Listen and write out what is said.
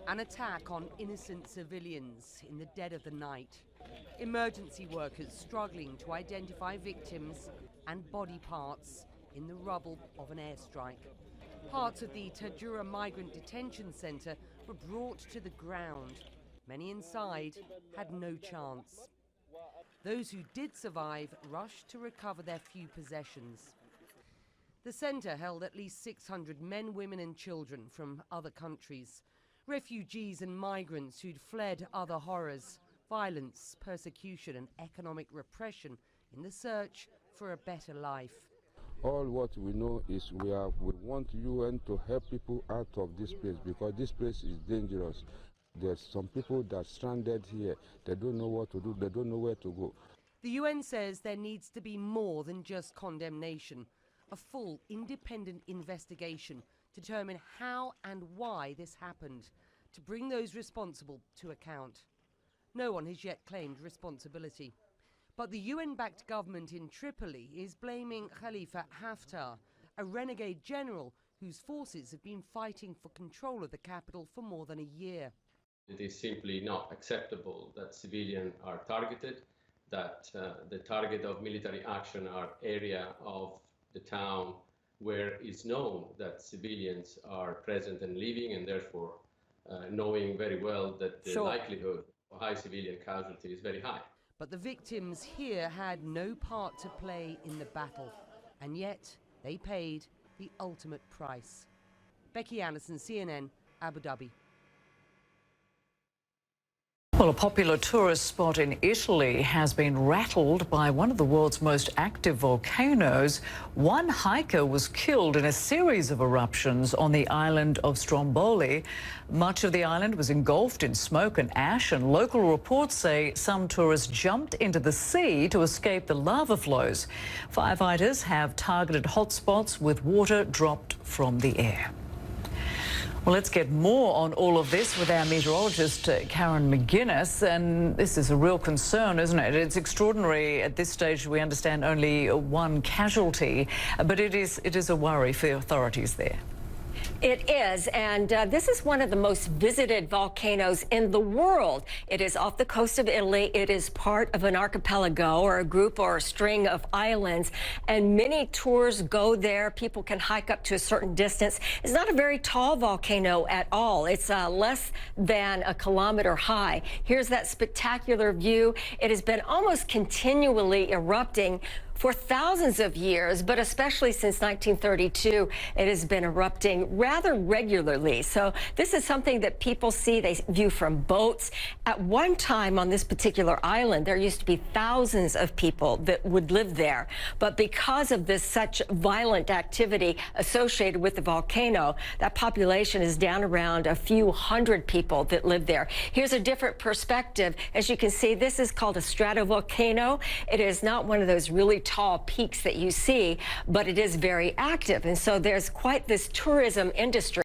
An attack on innocent civilians in the dead of the night. Emergency workers struggling to identify victims and body parts in the rubble of an airstrike. Parts of the Tajura migrant detention center were brought to the ground. Many inside had no chance. Those who did survive rushed to recover their few possessions. The center held at least 600 men, women and children from other countries. Refugees and migrants who'd fled other horrors, violence, persecution and economic repression in the search for a better life. All what we know is we want UN to help people out of this place, because this place is dangerous. There's some people that are stranded here. They don't know what to do. They don't know where to go. The UN says there needs to be more than just condemnation. A full, independent investigation to determine how and why this happened, to bring those responsible to account. No one has yet claimed responsibility. But the UN-backed government in Tripoli is blaming Khalifa Haftar, a renegade general whose forces have been fighting for control of the capital for more than a year. It is simply not acceptable that civilians are targeted, that the target of military action are area of the town where it's known that civilians are present and living, and therefore knowing very well that the likelihood of high civilian casualty is very high. But the victims here had no part to play in the battle, and yet they paid the ultimate price. Becky Anderson, CNN, Abu Dhabi. Well, a popular tourist spot in Italy has been rattled by one of the world's most active volcanoes. One hiker was killed in a series of eruptions on the island of Stromboli. Much of the island was engulfed in smoke and ash, and local reports say some tourists jumped into the sea to escape the lava flows. Firefighters have targeted hotspots with water dropped from the air. Well, let's get more on all of this with our meteorologist, Karen McGuinness. And this is a real concern, isn't it? It's extraordinary at this stage. We understand only one casualty, but it is a worry for the authorities there. It is, and this is one of the most visited volcanoes in the world. It is off the coast of Italy. It is part of an archipelago, or a group or a string of islands, and many tours go there. People can hike up to a certain distance. It's not a very tall volcano at all. It's less than a kilometer high. Here's that spectacular view. It has been almost continually erupting for thousands of years, but especially since 1932, it has been erupting rather regularly. So this is something that people see, they view from boats. At one time on this particular island, there used to be thousands of people that would live there. But because of this such violent activity associated with the volcano, that population is down around a few hundred people that live there. Here's a different perspective. As you can see, this is called a stratovolcano. It is not one of those really tall peaks that you see, but it is very active. And so there's quite this tourism industry